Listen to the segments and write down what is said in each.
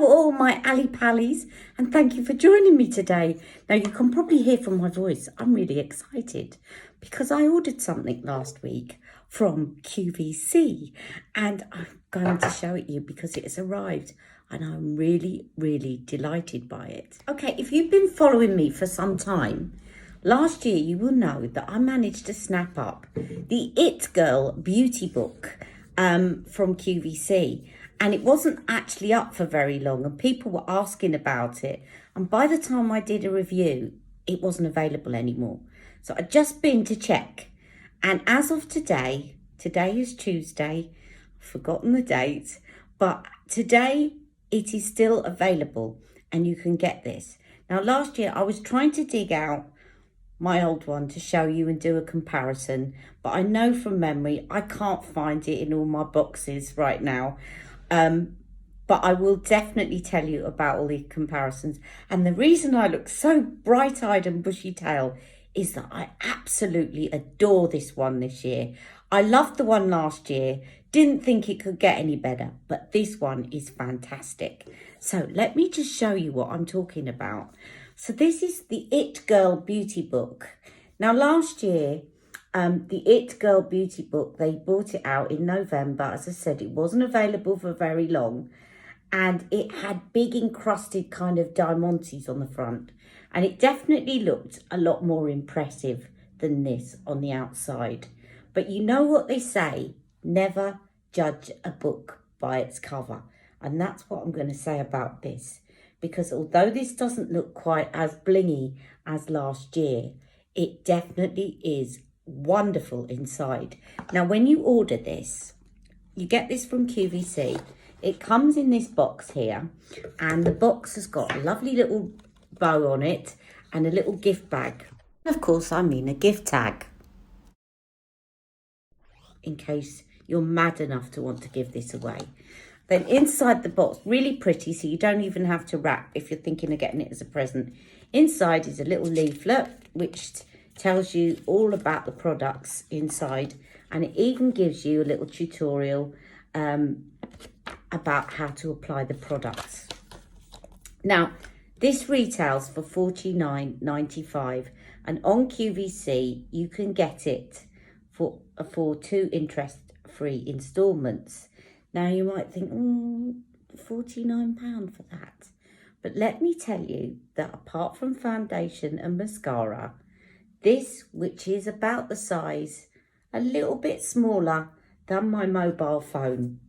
Hello all my Ali Pallies, and thank you for joining me today. Now you can probably hear from my voice, I'm really excited because I ordered something last week from QVC and I'm going to show it you because it has arrived and I'm really delighted by it. Okay, if you've been following me for some time, last year you will know that I managed to snap up the It Girl beauty book from QVC. And it wasn't actually up for very long and people were asking about it. And by the time I did a review, it wasn't available anymore. So I'd just been to check. And as of today is Tuesday, I've forgotten the date, but today it is still available and you can get this. Now last year I was trying to dig out my old one to show you and do a comparison, but I know from memory I can't find it in all my boxes right now. But I will definitely tell you about all the comparisons. And the reason I look so bright-eyed and bushy-tailed is that I absolutely adore this one this year. I loved the one last year, didn't think it could get any better, but this one is fantastic. So let me just show you what I'm talking about. So this is the It Girl beauty book. Now last year, the It Girl beauty book, they brought it out in November. As I said, it wasn't available for very long and it had big encrusted kind of diamantes on the front, and it definitely looked a lot more impressive than this on the outside. But you know what they say, never judge a book by its cover, and that's what I'm going to say about this, because although this doesn't look quite as blingy as last year, it definitely is wonderful inside. Now when you order this, you get this from QVC. It comes in this box here, and the box has got a lovely little bow on it and a little gift bag. Of course I mean a gift tag, in case you're mad enough to want to give this away. Then inside the box, really pretty, so you don't even have to wrap if you're thinking of getting it as a present. Inside is a little leaflet which tells you all about the products inside, and it even gives you a little tutorial about how to apply the products. Now this retails for $49.95, and on QVC you can get it for 2 interest-free instalments. Now you might think, £49 for that, but let me tell you that apart from foundation and mascara, this, which is about the size, a little bit smaller than my mobile phone,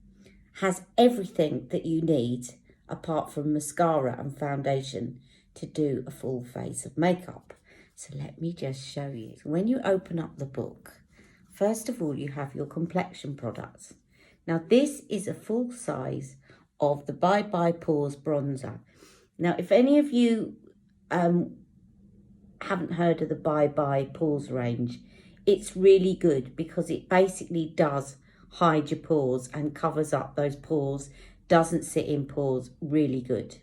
has everything that you need apart from mascara and foundation to do a full face of makeup. So let me just show you. When you open up the book, first of all, you have your Complexion products. Now this is a full size of the Bye Bye Pores bronzer. Now if any of you haven't heard of the Bye Bye Pores range, it's really good because it basically does hide your pores and covers up those pores, doesn't sit in pores, really good.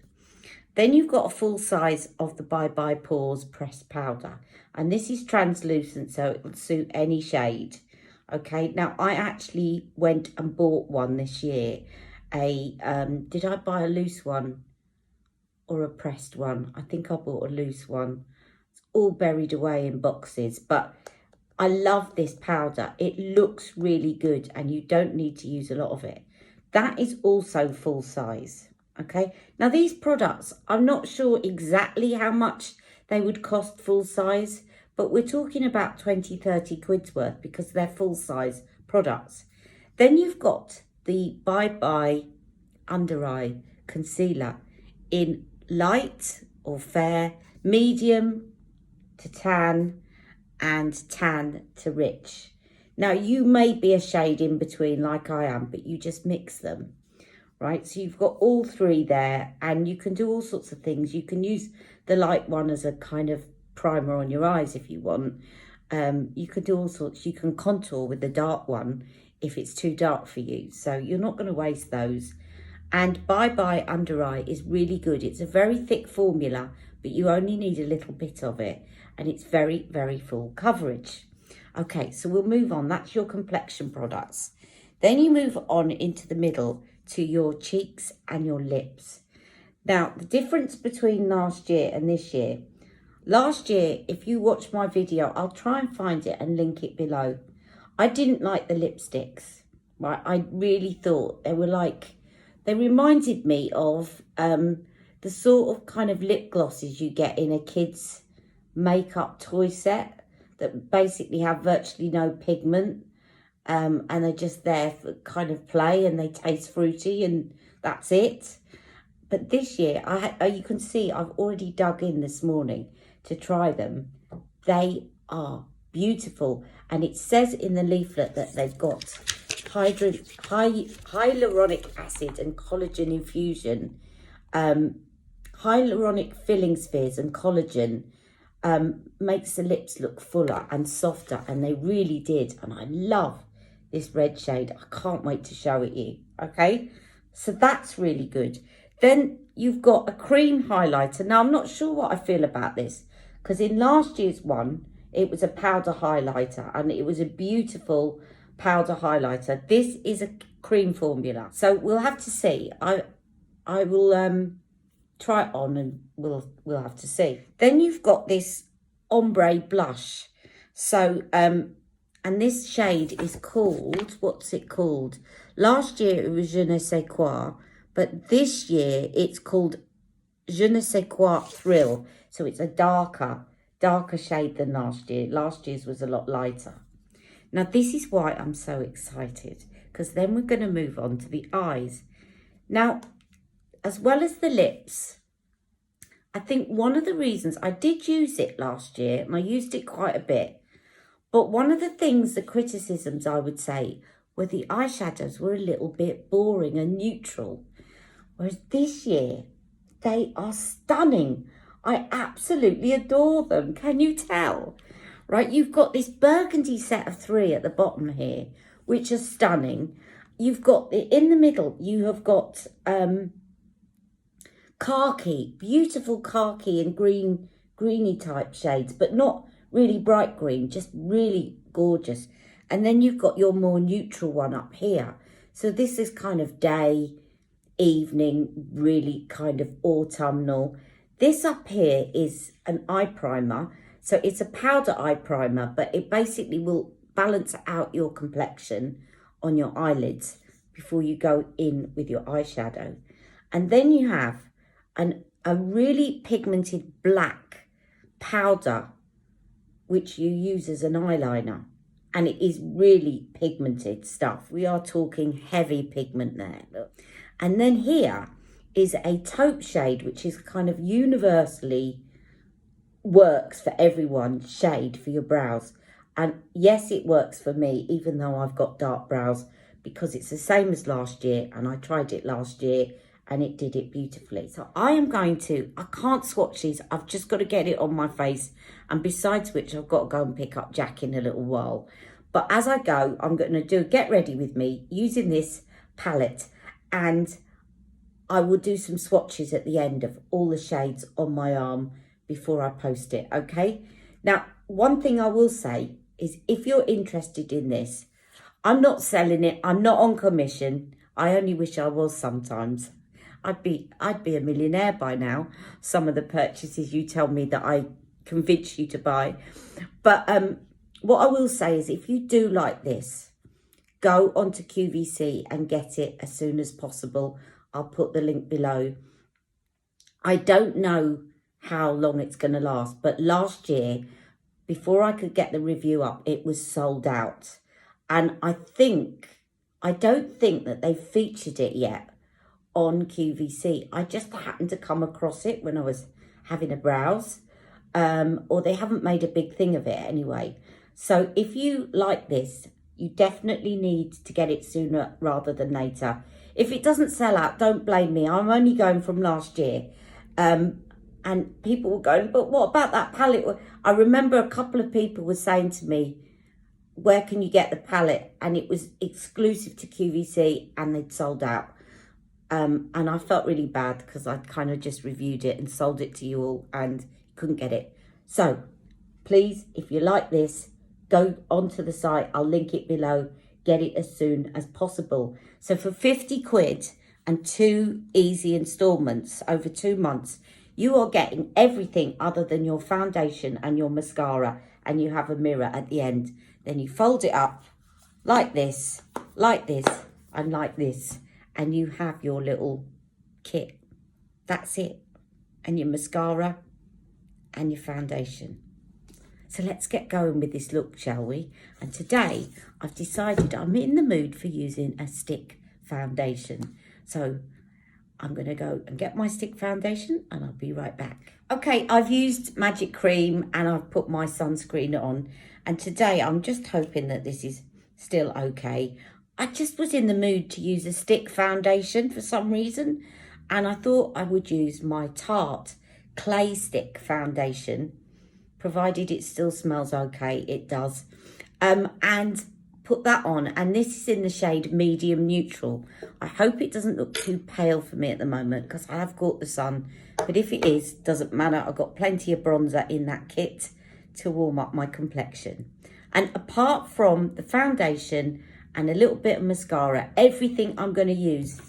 Then you've got a full size of the Bye Bye Pores pressed powder, and this is translucent, so it will suit any shade. Okay, now I actually went and bought one this year. Did I buy a loose one or a pressed one? I think I bought a loose one. It's all buried away in boxes, but I love this powder. It looks really good and you don't need to use a lot of it. That is also full size. Okay, now these products, I'm not sure exactly how much they would cost full size, but we're talking about 20-30 quid's worth because they're full size products. Then you've got the Bye Bye Under Eye Concealer in light or fair, medium to tan, and tan to rich. Now you may be a shade in between like I am, but you just mix them, right? So you've got all three there, and you can do all sorts of things. You can use the light one as a kind of primer on your eyes if you want. You could do all sorts. You can contour with the dark one if it's too dark for you, so you're not going to waste those. And Bye Bye Under Eye is really good. It's a very thick formula, but you only need a little bit of it, and it's very full coverage. Okay, so we'll move on. That's your Complexion products. Then you move on into the middle to your cheeks and your lips. Now, the difference between last year and this year. Last year, if you watch my video, I'll try and find it and link it below. I didn't like the lipsticks, right? I really thought they were like, they reminded me of the sort of kind of lip glosses you get in a kid's makeup toy set that basically have virtually no pigment, and they're just there for kind of play, and they taste fruity, and that's it. But this year, you can see I've already dug in this morning to try them. They are beautiful, and it says in the leaflet that they've got hyaluronic acid and collagen infusion, hyaluronic filling spheres and collagen makes the lips look fuller and softer, and they really did. And I love this red shade. I can't wait to show it you. Okay, so that's really good. Then you've got a cream highlighter. Now, I'm not sure what I feel about this, because in last year's one, it was a powder highlighter, and it was a beautiful powder highlighter. This is a cream formula, so we'll have to see. I will try it on, and we'll have to see. Then you've got this ombre blush. So and this shade is called, what's it called? Last year it was Je ne sais quoi, but this year it's called Je ne sais quoi Thrill. So it's a darker shade than last year. Last year's was a lot lighter. Now, this is why I'm so excited, because then we're going to move on to the eyes. Now, as well as the lips, I think one of the reasons I did use it last year, and I used it quite a bit, but one of the things, the criticisms I would say, were the eyeshadows were a little bit boring and neutral. Whereas this year, they are stunning. I absolutely adore them. Can you tell? Right, you've got this burgundy set of 3 at the bottom here, which are stunning. You've got, in the middle, you have got khaki, beautiful khaki and greeny type shades, but not really bright green, just really gorgeous. And then you've got your more neutral one up here. So this is kind of day, evening, really kind of autumnal. This up here is an eye primer. So it's a powder eye primer, but it basically will balance out your complexion on your eyelids before you go in with your eyeshadow. And then you have a really pigmented black powder, which you use as an eyeliner. And it is really pigmented stuff. We are talking heavy pigment there. Look. And then here is a taupe shade, which is kind of universally works for everyone shade for your brows. And yes, it works for me, even though I've got dark brows, because it's the same as last year, and I tried it last year and it did it beautifully. So I can't swatch these. I've just got to get it on my face. And besides which, I've got to go and pick up Jack in a little while. But as I go, I'm going to do Get Ready With Me using this palette, and I will do some swatches at the end of all the shades on my arm before I post it, okay? Now, one thing I will say is, if you're interested in this, I'm not selling it. I'm not on commission. I only wish I was sometimes. I'd be a millionaire by now. Some of the purchases you tell me that I convince you to buy. But what I will say is, if you do like this, go onto QVC and get it as soon as possible. I'll put the link below. I don't know how long it's going to last, but last year, before I could get the review up, it was sold out. And I don't think that they've featured it yet on QVC. I just happened to come across it when I was having a browse, or they haven't made a big thing of it anyway. So if you like this, you definitely need to get it sooner rather than later. If it doesn't sell out, don't blame me. I'm only going from last year. And people were going, but what about that palette? I remember a couple of people were saying to me, where can you get the palette? And it was exclusive to QVC, and they'd sold out. And I felt really bad, because I'd kind of just reviewed it and sold it to you all and couldn't get it. So please, if you like this, go onto the site. I'll link it below. Get it as soon as possible. So for 50 quid, and 2 easy installments over 2 months, you are getting everything other than your foundation and your mascara, and you have a mirror at the end. Then you fold it up like this, and like this, and you have your little kit. That's it. And your mascara and your foundation. So let's get going with this look, shall we? And today I've decided I'm in the mood for using a stick foundation. So I'm going to go and get my stick foundation and I'll be right back. Okay, I've used Magic Cream and I've put my sunscreen on. And today I'm just hoping that this is still okay. I just was in the mood to use a stick foundation for some reason. And I thought I would use my Tarte Clay Stick Foundation, provided it still smells okay. It does. And put that on, and this is in the shade medium neutral. I hope it doesn't look too pale for me at the moment because I have caught the sun, but if it is, doesn't matter. I've got plenty of bronzer in that kit to warm up my complexion. And apart from the foundation and a little bit of mascara, everything I'm going to use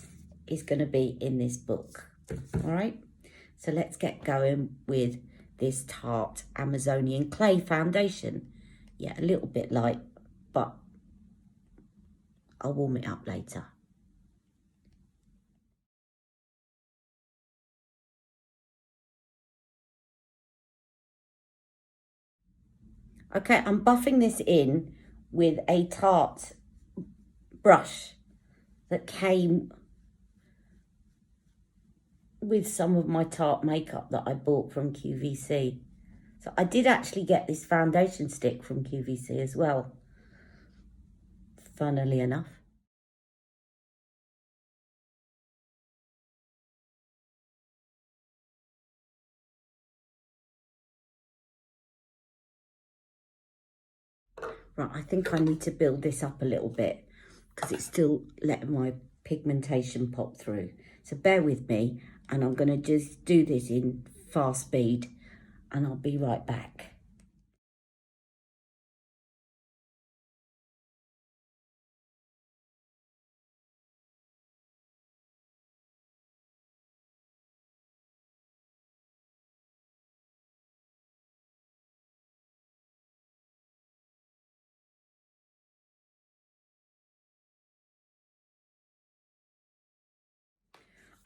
is going to be in this book. All right, so let's get going with this Tarte Amazonian Clay Foundation. Yeah, a little bit light, but I'll warm it up later. Okay, I'm buffing this in with a Tarte brush that came with some of my Tarte makeup that I bought from QVC. So I did actually get this foundation stick from QVC as well, funnily enough. Right, I think I need to build this up a little bit because it's still letting my pigmentation pop through. So bear with me, and I'm going to just do this in fast speed and I'll be right back.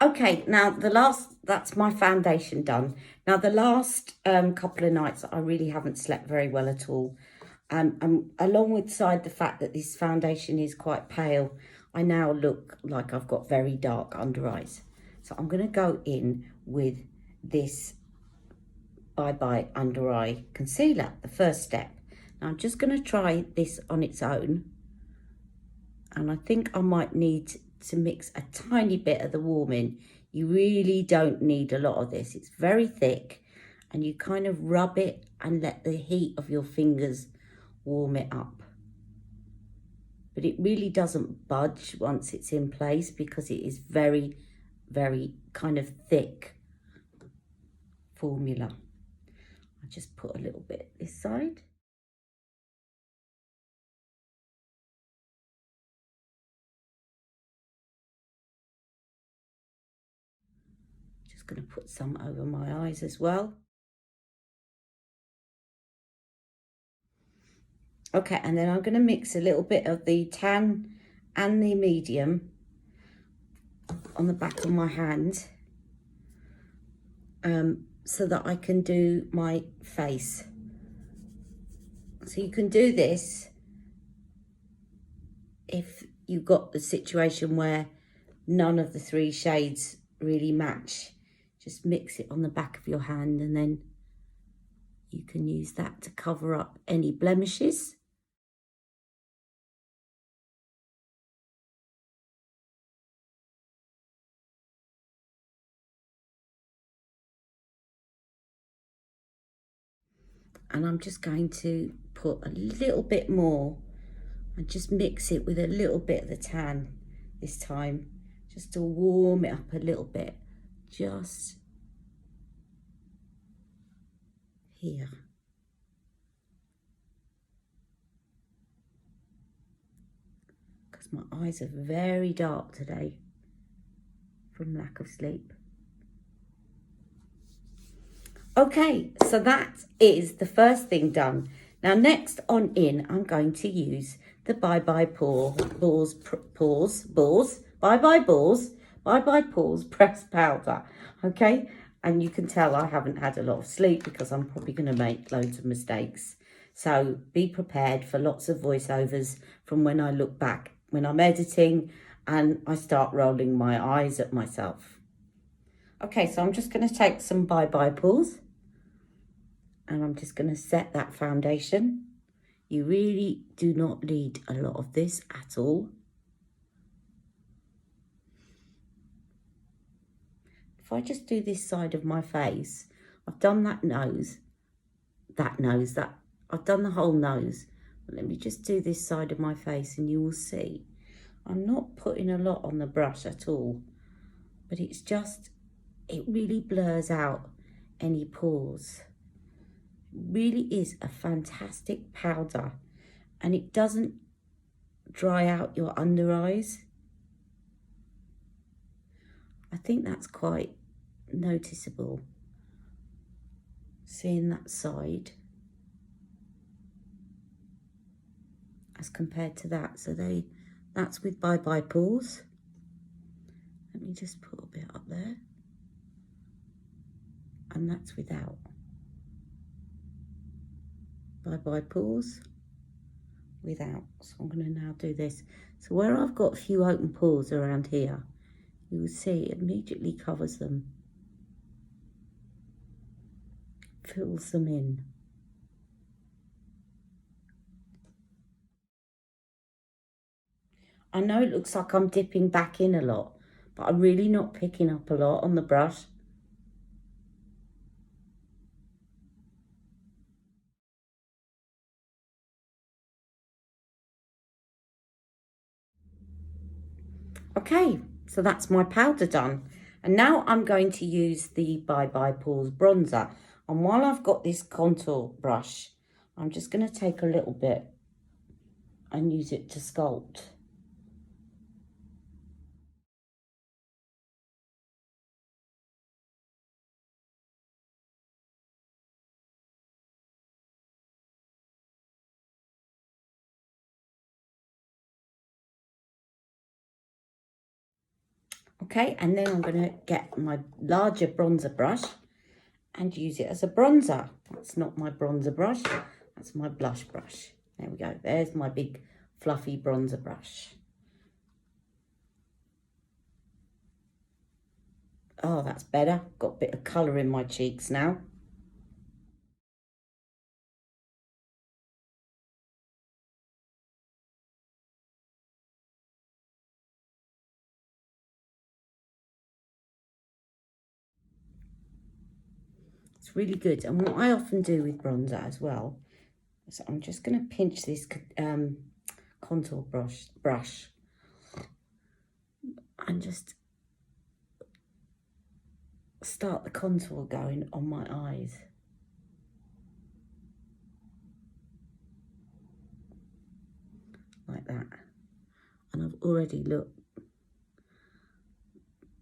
Okay, now that's my foundation done. Now the last couple of nights, I really haven't slept very well at all. Alongside the fact that this foundation is quite pale, I now look like I've got very dark under eyes. So I'm going to go in with this Bye Bye Under Eye Concealer, the first step. Now I'm just going to try this on its own. And I think I might need to mix a tiny bit of the warming. You really don't need a lot of this. It's very thick and you kind of rub it and let the heat of your fingers warm it up. But it really doesn't budge once it's in place because it is very, very kind of thick formula. I just put a little bit this side. Just going to put some over my eyes as well. Okay, and then I'm going to mix a little bit of the tan and the medium on the back of my hand so that I can do my face. So you can do this if you've got the situation where none of the 3 shades really match. Just mix it on the back of your hand and then you can use that to cover up any blemishes. And I'm just going to put a little bit more and just mix it with a little bit of the tan this time, just to warm it up a little bit, just here. Because my eyes are very dark today. from lack of sleep. Okay, so that is the first thing done. Now next on in, I'm going to use the Bye Bye Pores pressed powder. Okay, and you can tell I haven't had a lot of sleep because I'm probably going to make loads of mistakes. So be prepared for lots of voiceovers from when I look back, when I'm editing and I start rolling my eyes at myself. Okay, so I'm just going to take some Bye Bye Pores and I'm just going to set that foundation. You really do not need a lot of this at all. If I just do this side of my face, I've done that nose, I've done the whole nose. But let me just do this side of my face and you will see. I'm not putting a lot on the brush at all, but it's just, it really blurs out any pores. It really is a fantastic powder and it doesn't dry out your under eyes. I think that's quite noticeable, seeing that side as compared to that. So that's with Bye Bye Pores. Let me just put a bit up there. And that's without. Bye Bye Pores, without. So I'm going to now do this. So where I've got a few open pores around here, you will see it immediately covers them, fills them in. I know it looks like I'm dipping back in a lot, but I'm really not picking up a lot on the brush. Okay, so that's my powder done. And now I'm going to use the Bye Bye Pores bronzer. And while I've got this contour brush, I'm just going to take a little bit and use it to sculpt. Okay, and then I'm going to get my larger bronzer brush and use it as a bronzer. That's not my bronzer brush, that's my blush brush. There we go, there's my big fluffy bronzer brush. Oh, that's better. Got a bit of colour in my cheeks now. It's really good. And what I often do with bronzer as well, is I'm just going to pinch this contour brush and just start the contour going on my eyes. Like that. And I've already looked.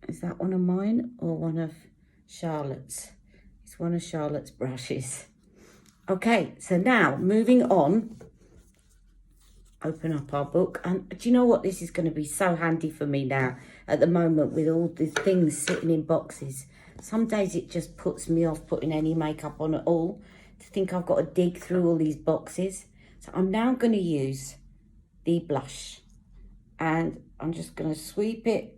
Is that one of mine or one of Charlotte's? It's one of Charlotte's brushes. Okay, so now moving on, open up our book. And do you know what? This is going to be so handy for me now at the moment with all the things sitting in boxes. Some days it just puts me off putting any makeup on at all to think I've got to dig through all these boxes. So I'm now going to use the blush and I'm just going to sweep it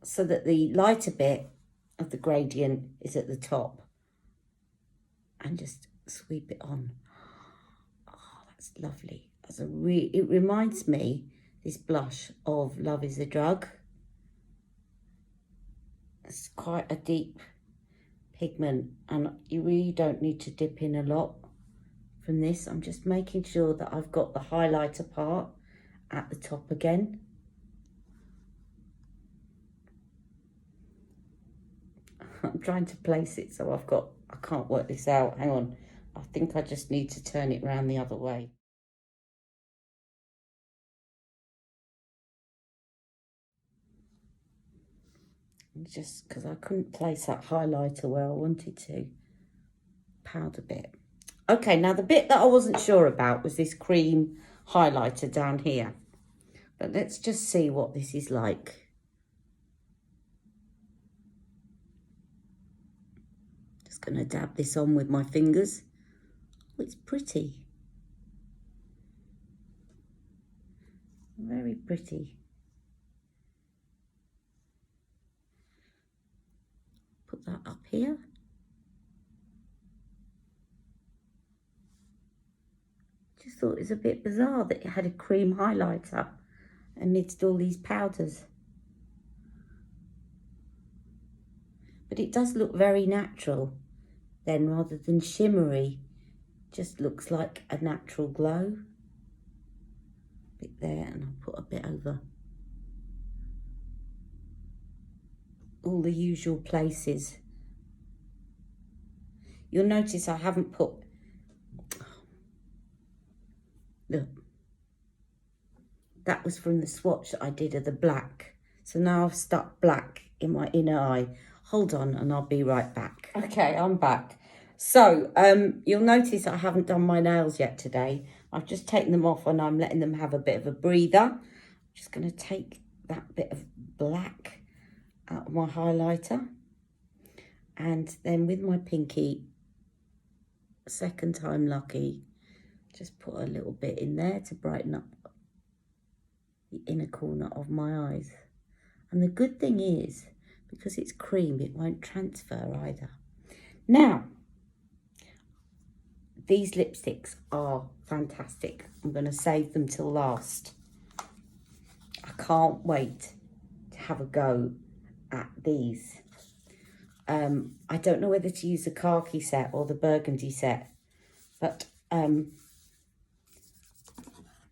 so that the lighter bit of the gradient is at the top and just sweep it on. Oh, that's lovely. It reminds me, this blush, of Love is a Drug. It's quite a deep pigment and you really don't need to dip in a lot from this. I'm just making sure that I've got the highlighter part at the top again. I'm trying to place it so I can't work this out. Hang on. I think I just need to turn it round the other way. just because I couldn't place that highlighter where I wanted to. Powder bit. Okay, now the bit that I wasn't sure about was this cream highlighter down here. But let's just see what this is like. Just going to dab this on with my fingers. Oh, it's pretty. Very pretty. Put that up here. Just thought it was a bit bizarre that it had a cream highlighter amidst all these powders. But it does look very natural then, rather than shimmery. Just looks like a natural glow. Bit there, and I'll put a bit over all the usual places. You'll notice I haven't put, look, that was from the swatch that I did of the black. So now I've stuck black in my inner eye. Hold on and I'll be right back. Okay, I'm back. So you'll notice I haven't done my nails yet today. I've just taken them off and I'm letting them have a bit of a breather. I'm just going to take that bit of black out of my highlighter. And then with my pinky, second time lucky, just put a little bit in there to brighten up the inner corner of my eyes. And the good thing is, because it's cream, it won't transfer either. Now, these lipsticks are fantastic. I'm going to save them till last. I can't wait to have a go at these. I don't know whether to use the khaki set or the burgundy set, but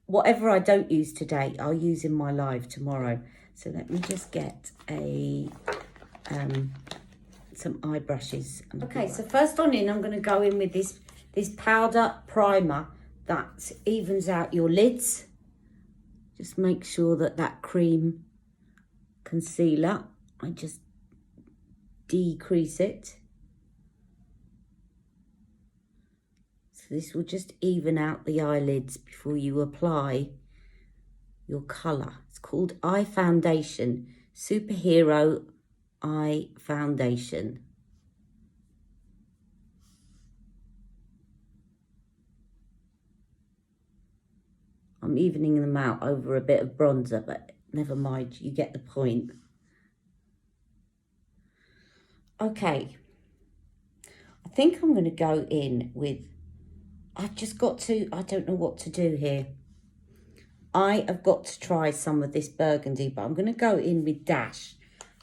whatever I don't use today, I'll use in my live tomorrow. So let me just get a some eye brushes. Okay, so first on in, I'm going to go in with this powder primer that evens out your lids. Just make sure that that cream concealer, I just decrease it. So this will just even out the eyelids before you apply your colour. It's called Eye Foundation, Superhero Eye Foundation. I'm evening them out over a bit of bronzer, but never mind, you get the point. Okay, I think I'm going to go in with, I've just got to, I don't know what to do here. I have got to try some of this burgundy, but I'm going to go in with Dash,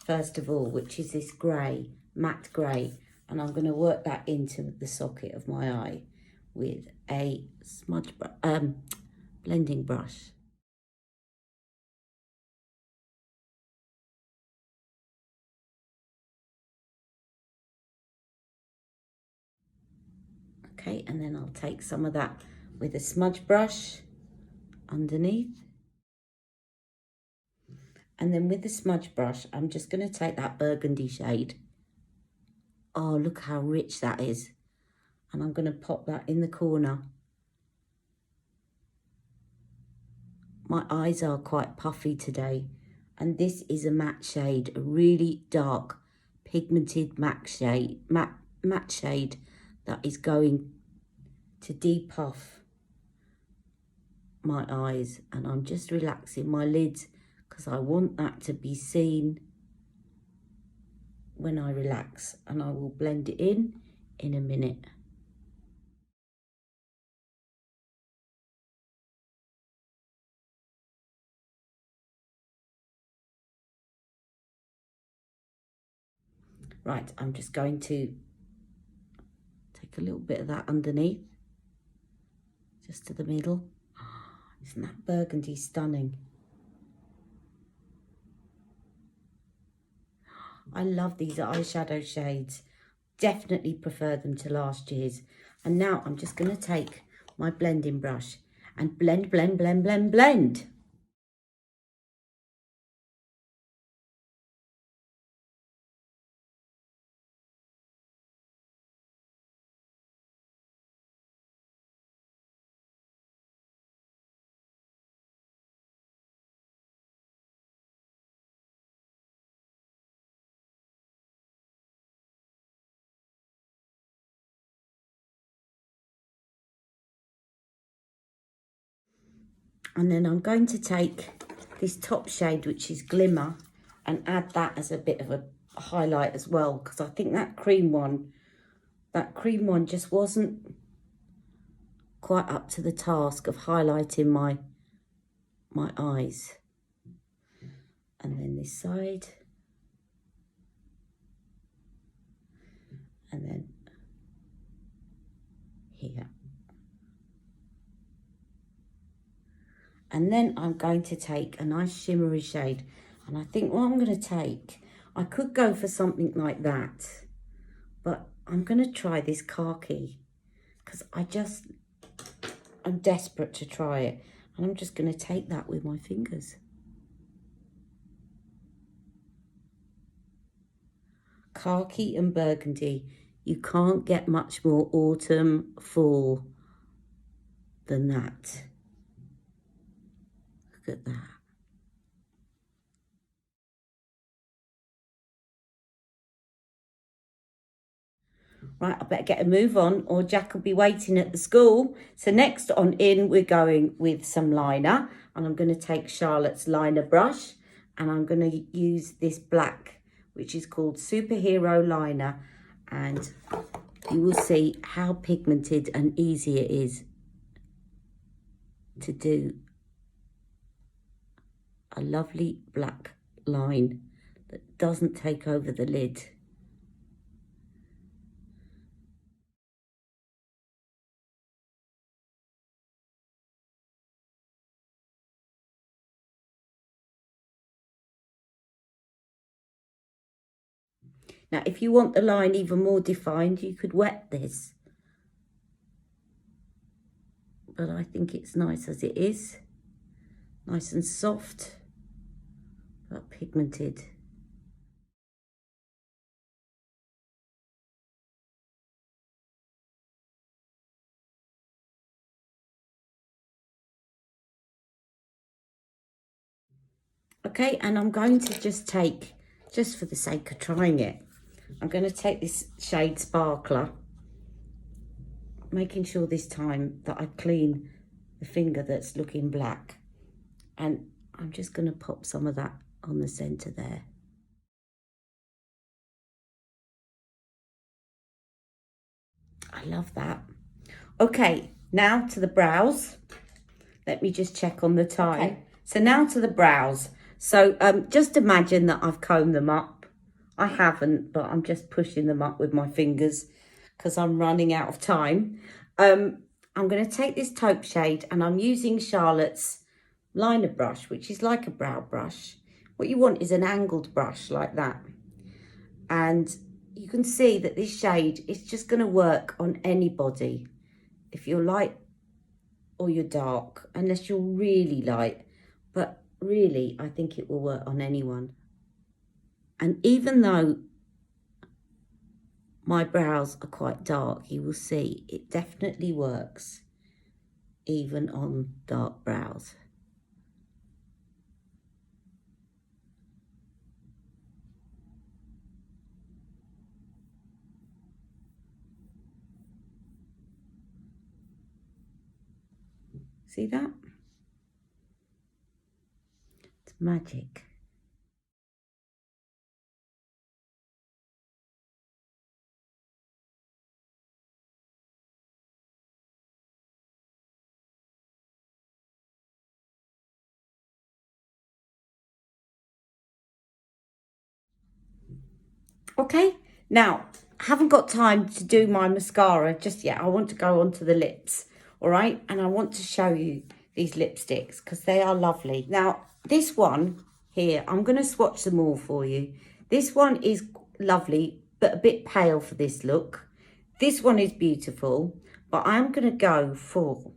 first of all, which is this grey, matte grey. And I'm going to work that into the socket of my eye with a smudge blending brush. Okay, and then I'll take some of that with a smudge brush underneath. And then with the smudge brush, I'm just going to take that burgundy shade. Oh, look how rich that is. And I'm going to pop that in the corner. My eyes are quite puffy today. And this is a matte shade, a really dark, pigmented matte shade that is going to depuff my eyes. And I'm just relaxing my lids because I want that to be seen when I relax. And I will blend it in a minute. Right, I'm just going to take a little bit of that underneath, just to the middle. Isn't that burgundy stunning? I love these eyeshadow shades. Definitely prefer them to last year's. And now I'm just going to take my blending brush and blend, blend, blend, blend, blend. And then I'm going to take this top shade, which is Glimmer, and add that as a bit of a highlight as well, because I think that cream one just wasn't quite up to the task of highlighting my eyes. And then this side, and then here. And then I'm going to take a nice shimmery shade, and I think what I'm going to take, I could go for something like that, but I'm going to try this khaki, because I'm desperate to try it, and I'm just going to take that with my fingers. Khaki and burgundy, you can't get much more autumn, fall than that. Look at that. Right, I better get a move on or Jack will be waiting at the school. So next on in, we're going with some liner, and I'm going to take Charlotte's liner brush, and I'm going to use this black, which is called Superhero Liner, and you will see how pigmented and easy it is to do a lovely black line that doesn't take over the lid. Now, if you want the line even more defined, you could wet this. But I think it's nice as it is. Nice and soft, but pigmented. Okay, and I'm going to just take, just for the sake of trying it, I'm going to take this shade Sparkler, making sure this time that I clean the finger that's looking black. And I'm just going to pop some of that on the centre there. I love that. Okay, now to the brows. Let me just check on the time. Okay. So now to the brows. So just imagine that I've combed them up. I haven't, but I'm just pushing them up with my fingers because I'm running out of time. I'm going to take this taupe shade, and I'm using Charlotte's liner brush, which is like a brow brush. What you want is an angled brush like that. And you can see that this shade is just going to work on anybody. If you're light or you're dark, unless you're really light. But really, I think it will work on anyone. And even though my brows are quite dark, you will see it definitely works even on dark brows. See that? It's magic. Okay, now, I haven't got time to do my mascara just yet. I want to go on to the lips, all right? And I want to show you these lipsticks because they are lovely. Now, this one here, I'm going to swatch them all for you. This one is lovely, but a bit pale for this look. This one is beautiful, but I'm going to go for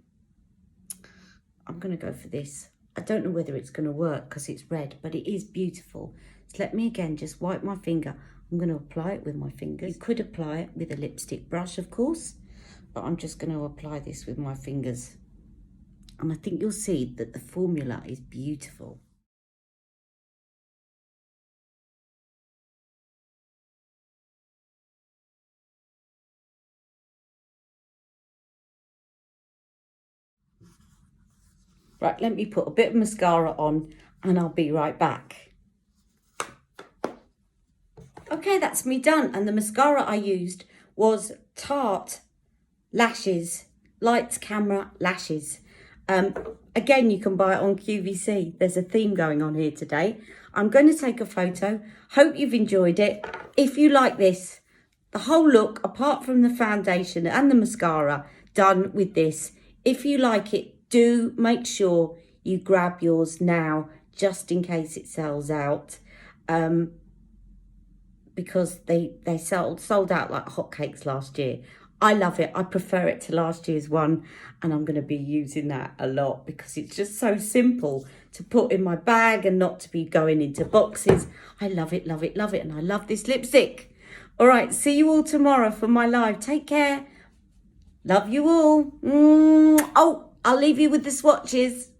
this. I don't know whether it's going to work because it's red, but it is beautiful. So let me again just wipe my finger. I'm going to apply it with my fingers. You could apply it with a lipstick brush, of course, but I'm just going to apply this with my fingers. And I think you'll see that the formula is beautiful. Right, let me put a bit of mascara on and I'll be right back. Okay, that's me done. And the mascara I used was Tarte Lashes, Lights, Camera, Lashes. Again, you can buy it on QVC. There's a theme going on here today. I'm going to take a photo. Hope you've enjoyed it. If you like this, the whole look, apart from the foundation and the mascara, done with this. If you like it, do make sure you grab yours now, just in case it sells out. Because they sold out like hotcakes last year. I love it. I prefer it to last year's one, and I'm going to be using that a lot because it's just so simple to put in my bag and not to be going into boxes. I love it, love it, love it, and I love this lipstick. All right, see you all tomorrow for my live. Take care. Love you all. Oh, I'll leave you with the swatches.